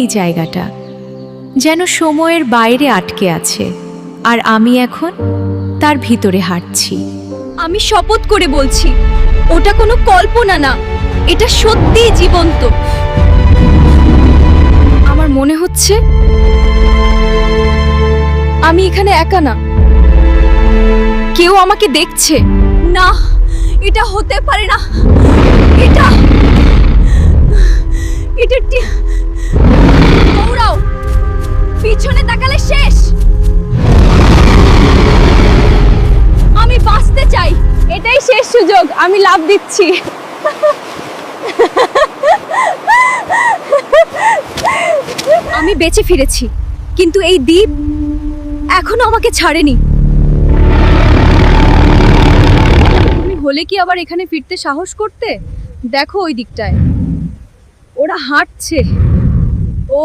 এই জায়গাটা, যেন সময়ের বাইরে আটকে আছে, আর আমি এখন তার ভিতরে হাঁটছি। আমি শপথ করে বলছি, ওটা কোনো কল্পনা না, এটা সত্যিই জীবন্ত। আমার মনে হচ্ছে আমি এখানে একা না, কেউ আমাকে দেখছে। না, এটা হতে পারে না। এটা এটা দৌড়াও, পিছনে তাকালে শেষ। আমি বাঁচতে চাই, এটাই শেষ সুযোগ। আমি লাফ দিচ্ছি। আমি বেঁচে ফিরেছি, কিন্তু এই দ্বীপ এখনো আমাকে ছাড়েনি। তুমি হলে কি আবার এখানে ফিরতে সাহস করতে? দেখো ওই দিকটায় ওরা হাঁটছে। ও